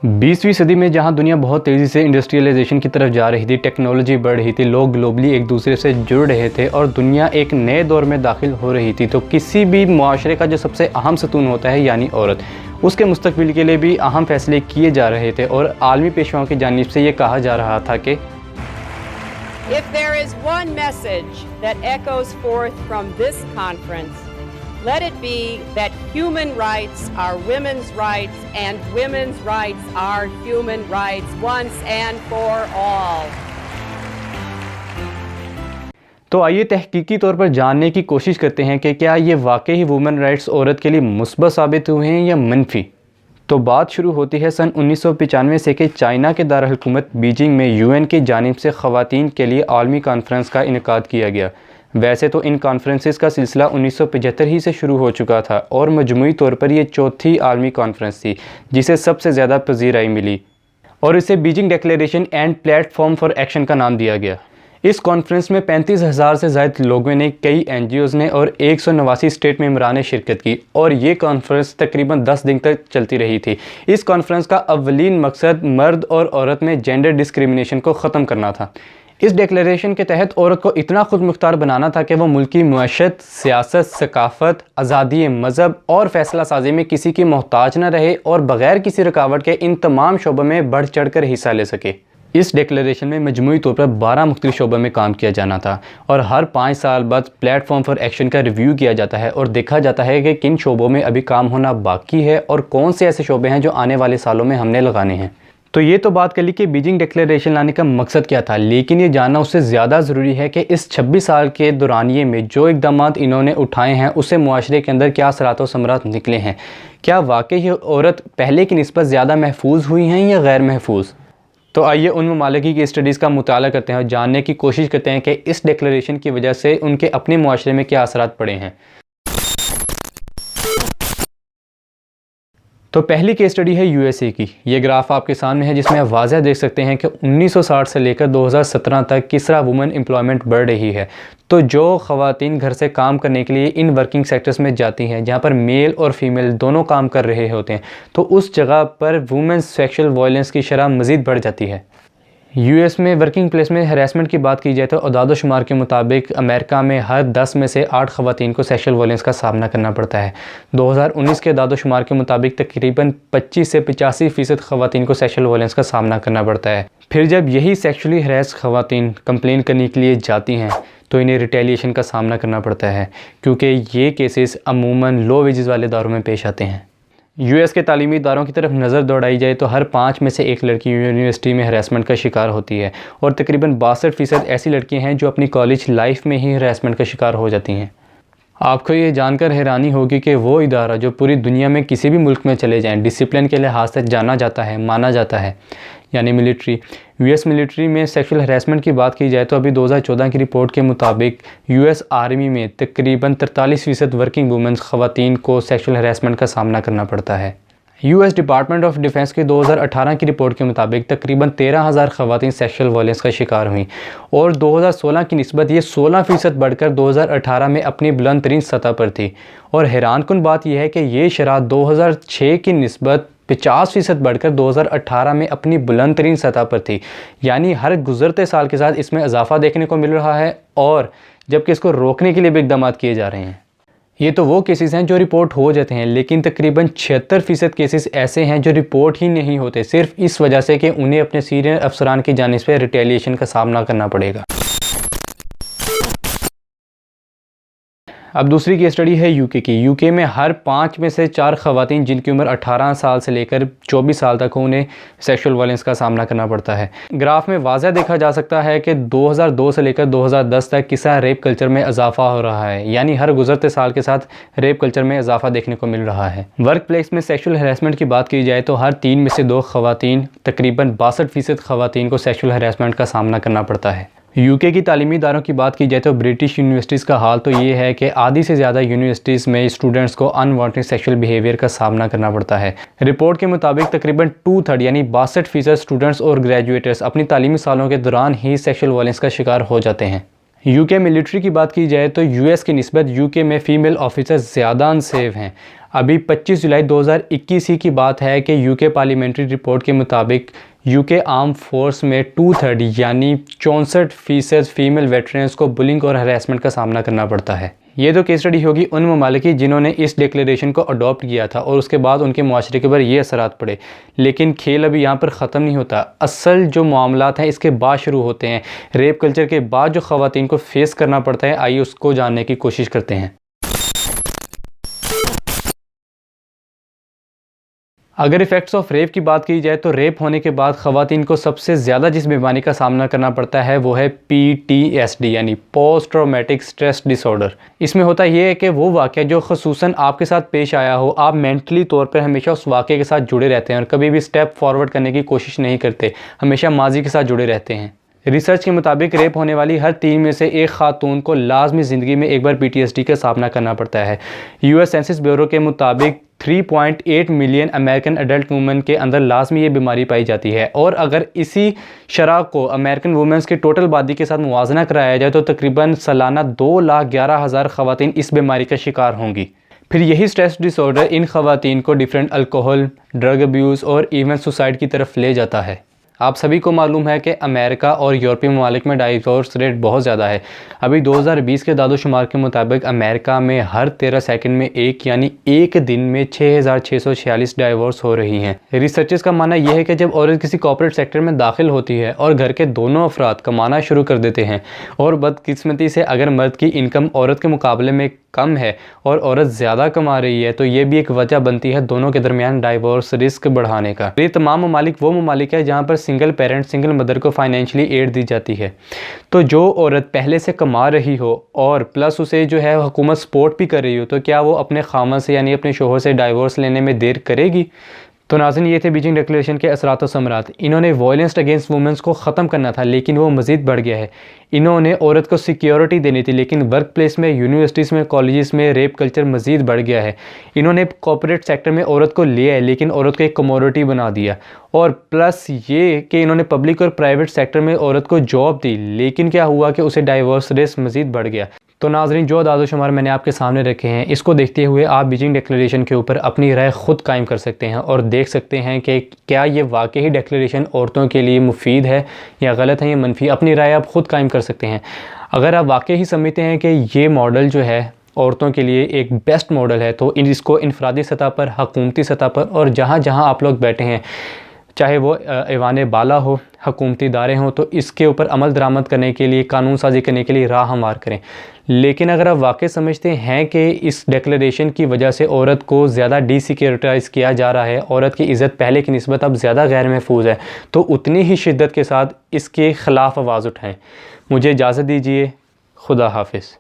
20वीं सदी में जहां दुनिया बहुत तेज़ी से इंडस्ट्रियलाइजेशन की तरफ जा रही थी, टेक्नोलॉजी बढ़ रही थी, लोग ग्लोबली एक दूसरे से जुड़ रहे थे और दुनिया एक नए दौर में दाखिल हो रही थी, तो किसी भी मुआशरे का जो सबसे अहम सतून होता है यानी औरत, उसके मुस्तकबिल के लिए भी अहम फैसले किए जा रहे थे। और आलमी पेशवाओं की जानिब से ये कहा जा रहा था कि If there is one message that echoes forth from this conference, let it be that human rights are women's rights and women's rights are human rights once and for all. तो आइए तहकीकी तौर पर जानने की कोशिश करते हैं कि क्या ये वाकई ही वुमेन राइट्स औरत के लिए मुस्बत साबित हुए हैं या मनफी। तो बात शुरू होती है सन 1995 से कि चाइना के दारुल हुकूमत बीजिंग में यूएन की जानिब से ख़वातीन के लिए आलमी कॉन्फ्रेंस का इनेकाद किया गया। वैसे तो इन कॉन्फ्रेंसेस का सिलसिला 1975 ही से शुरू हो चुका था और मजमूई तौर पर यह चौथी आलमी कॉन्फ्रेंस थी जिसे सबसे ज़्यादा पजीराई मिली और इसे Beijing declaration and platform for action का नाम दिया गया। इस कॉन्फ्रेंस में 35,000 से ज़्यादा लोगों ने, कई NGOs ने और 189 स्टेट मेंबरान ने शिरकत की और ये कॉन्फ्रेंस तकरीबन 10 दिन तक चलती रही थी। इस कॉन्फ्रेंस का अव्वलीन मकसद मर्द और औरत में जेंडर डिस्क्रिमिनेशन को ख़त्म करना था। इस डिक्लेरेशन के तहत औरत को इतना खुद मुख्तार बनाना था कि वह मुल्की मुआशरत, सियासत, सकाफ़त, आज़ादी मज़हब और फ़ैसला साजी में किसी की मोहताज न रहे और बग़ैर किसी रुकावट के इन तमाम शोबों में बढ़ चढ़ कर हिस्सा ले सके। इस डिक्लेरेशन में मजमूई तौर पर 12 मुख्तलिफ शोबों में काम किया जाना था और हर 5 साल बाद प्लेटफॉर्म फॉर एक्शन का रिव्यू किया जाता है और देखा जाता है कि किन शोबों में अभी काम होना बाकी है और कौन से ऐसे शोबे हैं जो आने वाले सालों में हमने लगाने हैं। तो ये तो बात कर ली कि बीजिंग डिक्लेरेशन लाने का मकसद क्या था, लेकिन ये जानना उससे ज़्यादा ज़रूरी है कि इस 26 साल के दौरानिए में जो इक़दाम इन्होंने उठाए हैं उससे मुआशरे के अंदर क्या असरात व समरात निकले हैं। क्या वाकई ही औरत पहले की निस्बत ज़्यादा महफूज हुई हैं या गैर महफूज। तो आइए उन ममालिक की स्टडीज़ का मुताला करते हैं और जानने की कोशिश करते हैं कि इस डिक्लेरेशन की वजह से उनके अपने मुआशरे में क्या असरात पड़े हैं। तो पहली केस स्टडी है USA की। ये ग्राफ आपके सामने है जिसमें आप वाज़ह देख सकते हैं कि 1960 से लेकर 2017 तक किस तरह वुमेन एम्प्लॉयमेंट बढ़ रही है। तो जो ख़वातीन घर से काम करने के लिए इन वर्किंग सेक्टर्स में जाती हैं जहाँ पर मेल और फीमेल दोनों काम कर रहे होते हैं, तो उस जगह पर वुमेन सेक्शुअल वायलेंस की शरह मज़ीद बढ़ जाती है। US में वर्किंग प्लेस में हरासमेंट की बात की जाए तो अदाद शुमार के मुताबिक अमेरिका में हर 10 में से 8 ख़वातीन को सेक्शुअल वायलेंस का सामना करना पड़ता है। 2019 के अदाद शुमार के मुताबिक तकरीबन 25 से 85% ख़वातीन को सेक्शुअल वायलेंस का सामना करना पड़ता है। फिर जब यही सेक्शुअली हरास ख़वातीन कंप्लेन करने के लिए जाती हैं तो इन्हें रिटेलिएशन का सामना करना पड़ता है, क्योंकि ये केसेस अमूमन लो वेजेस वाले दारों में पेश आते हैं। US के तालीमी इदारों की तरफ नज़र दौड़ाई जाए तो हर 5 में से 1 लड़की यूनिवर्सिटी में हरासमेंट का शिकार होती है और तकरीबन 62% ऐसी लड़कियां हैं जो अपनी कॉलेज लाइफ में ही हरासमेंट का शिकार हो जाती हैं। आपको ये जानकर हैरानी होगी कि वो इदारा जो पूरी दुनिया में किसी भी मुल्क में चले जाएं, डिसिप्लिन के लिहाज से जाना जाता है, माना जाता है, यानी मिलिट्री। US मिलिट्री में सेक्सुअल हरासमेंट की बात की जाए तो अभी 2014 की रिपोर्ट के मुताबिक US आर्मी में तकरीबन 43% वर्किंग वुमेन्स ख़वातीन को सेक्सुअल हरासमेंट का सामना करना पड़ता है। US डिपार्टमेंट ऑफ डिफेंस की 2018 की रिपोर्ट के मुताबिक तकरीबन 13,000 ख़वातीन सेक्शुअल वायलेंस का शिकार हुई और 2016 की निस्बत ये 16% बढ़कर 2018 में अपनी बुलंद तरीन सतह पर थी। और हैरानकुन बात यह है कि ये शरह 2006 की निस्बत 50% बढ़कर 2018 में अपनी बुलंद तरीन सतह पर थी, यानी हर गुज़रते साल के साथ इसमें इजाफा देखने को मिल रहा है और जबकि इसको रोकने के लिए भी इक़दाम किए जा रहे हैं। ये तो वो केसेस हैं जो रिपोर्ट हो जाते हैं, लेकिन तकरीबन 76% केसेस ऐसे हैं जो रिपोर्ट ही नहीं होते, सिर्फ इस वजह से कि उन्हें अपने सीनियर अफसरान की जानिब से रिटेलिएशन का सामना करना पड़ेगा। अब दूसरी केस स्टडी है UK की। UK में हर 5 में से 4 ख़वातीन जिनकी उम्र 18 साल से लेकर 24 साल तक हो, उन्हें सेक्सुअल वायलेंस का सामना करना पड़ता है। ग्राफ में वाज़ह देखा जा सकता है कि 2002 से लेकर 2010 तक किसा रेप कल्चर में इजाफा हो रहा है, यानी हर गुजरते साल के साथ रेप कल्चर में इजाफा देखने को मिल रहा है। वर्क प्लेस में सेक्सुअल हरासमेंट की बात की जाए तो हर 3 में से 2 ख़वातीन, तकरीबन 62% ख़वातीन को सेक्सुअल हरासमेंट का सामना करना पड़ता है। UK की तालीमी इदारों की बात की जाए तो ब्रिटिश यूनिवर्सिटीज़ का हाल तो ये है कि आधी से ज़्यादा यूनिवर्सिटीज़ में स्टूडेंट्स को अनवांटेड सेक्सुअल बिहेवियर का सामना करना पड़ता है। रिपोर्ट के मुताबिक तकरीबन 2/3 यानी 62% स्टूडेंट्स और ग्रेजुएटर्स अपनी तालीमी सालों के दौरान ही सेक्सुअल वायलेंस का शिकार हो जाते हैं। UK मिलिट्री की बात की जाए तो US की निस्बत UK में फ़ीमेल ऑफिसर ज़्यादा अनसेफ हैं। अभी 25 जुलाई 2021 ही की बात है कि यूके पार्लियामेंट्री रिपोर्ट के मुताबिक यूके आर्म फोर्स में 2/3 यानी 64% फीमेल वेटरन्स को बुलिंग और हरासमेंट का सामना करना पड़ता है। ये तो केस स्टडी होगी उन ममालिक की जिन्होंने इस डिक्लेरेशन को अडॉप्ट किया था और उसके बाद उनके मुआशरे के ऊपर ये असरात पड़े। लेकिन खेल अभी यहाँ पर ख़त्म नहीं होता। असल जो मामलात हैं इसके बाद शुरू होते हैं। रेप कल्चर के बाद जो ख़वातीन को फेस करना पड़ता है, आइए उसको जानने की कोशिश करते हैं। अगर इफ़ेक्ट्स ऑफ रेप की बात की जाए तो रेप होने के बाद ख़वातीन को सबसे ज़्यादा जिस बीमारी का सामना करना पड़ता है वो है PTSD यानी पोस्ट ट्रॉमेटिक स्ट्रेस डिसऑर्डर। इसमें होता यह है कि वो वाक़या जो ख़ुसूसन आपके साथ पेश आया हो, आप मेंटली तौर पर हमेशा उस वाक़े के साथ जुड़े रहते हैं और कभी भी स्टेप फॉरवर्ड करने की कोशिश नहीं करते, हमेशा माजी के साथ जुड़े रहते हैं। रिसर्च के मुताबिक रेप होने वाली हर 3 में से एक खातून को लाजमी ज़िंदगी में एक बार PTSD का सामना करना पड़ता है। US सेंसस ब्यूरो के मुताबिक 3.8 मिलियन अमेरिकन अडल्ट वुमेन के अंदर लाजमी ये बीमारी पाई जाती है और अगर इसी शरह को अमेरिकन वुमेन्स की टोटल आबादी के साथ मुवाजना कराया जाए तो तकरीबन सालाना 2,11,000 ख़वातीन इस बीमारी का शिकार होंगी। फिर यही स्ट्रेस डिसऑर्डर इन ख़वातीन को डिफरेंट अल्कोहल, ड्रग अब्यूज़ और इवन सुसाइड की तरफ ले जाता है। आप सभी को मालूम है कि अमेरिका और यूरोपीय ममालिक में डाइवोर्स रेट बहुत ज़्यादा है। अभी 2020 के दादोशुमार के मुताबिक अमेरिका में हर 13 सेकंड में एक यानी एक दिन में 6,646 डाइवोर्स हो रही हैं। रिसर्चर्स का मानना यह है कि जब औरत किसी कॉर्पोरेट सेक्टर में दाखिल होती है और घर के दोनों अफराद कमाना शुरू कर देते हैं और बदकिस्मती से अगर मर्द की इनकम औरत के मुकाबले में कम है और औरत ज़्यादा कमा रही है तो ये भी एक वजह बनती है दोनों के दरमियान डाइवोर्स रिस्क बढ़ाने का। ये तमाम ममालिक वो ममालिक है जहाँ पर सिंगल पेरेंट, सिंगल मदर को फाइनेंशियली एड दी जाती है। तो जो औरत पहले से कमा रही हो और प्लस उसे जो है हुकूमत सपोर्ट भी कर रही हो तो क्या वो अपने खामन से यानी अपने शोहर से डाइवोर्स लेने में देर करेगी? तो नाज़रीन, ये थे बीजिंग डिक्लेरेशन के असरात और समरात। इन्होंने वायलेंस अगेंस्ट वुमेंस को ख़त्म करना था लेकिन वो मज़ीद बढ़ गया है। इन्होंने औरत को सिक्योरिटी देनी थी लेकिन वर्क प्लेस में, यूनिवर्सिटीज़ में, कॉलेजेस में रेप कल्चर मज़ीद बढ़ गया है। इन्होंने कॉर्पोरेट सेक्टर में औरत को लिया है लेकिन औरत को एक कमोडिटी बना दिया और प्लस ये कि इन्होंने पब्लिक और प्राइवेट सेक्टर में औरत को जॉब दी लेकिन क्या हुआ कि उसे डाइवोर्स रेट मज़ीद बढ़ गया। तो नाज़रीन, जो दादोशुमार मैंने आपके सामने रखे हैं इसको देखते हुए आप बीजिंग डिक्लेरेशन के ऊपर अपनी राय ख़ुद कायम कर सकते हैं और देख सकते हैं कि क्या ये वाकई ही डिक्लेरेशन औरतों के लिए मुफीद है या गलत है या मनफी। अपनी राय आप ख़ुद कायम कर सकते हैं। अगर आप वाकई ही समझते हैं कि ये मॉडल जो है औरतों के लिए एक बेस्ट मॉडल है तो इसको इनफरादी सतह पर, हुकूमती सतह पर और जहाँ जहाँ आप लोग बैठे हैं, चाहे वो ऐवान बाला हो, हुकूमती इदारे हों, तो इसके ऊपर अमल दरामद करने के लिए, कानून साजी करने के लिए राह हमवार करें। लेकिन अगर आप वाकई समझते हैं कि इस डिक्लेरेशन की वजह से औरत को ज़्यादा डिसिक्योरिटाइज़ किया जा रहा है, औरत की इज़्ज़त पहले की निस्बत अब ज़्यादा गैर महफूज है, तो उतनी ही शिद्दत के साथ इसके ख़िलाफ़ आवाज़ उठाएँ। मुझे इजाज़त दीजिए। खुदा हाफिज़।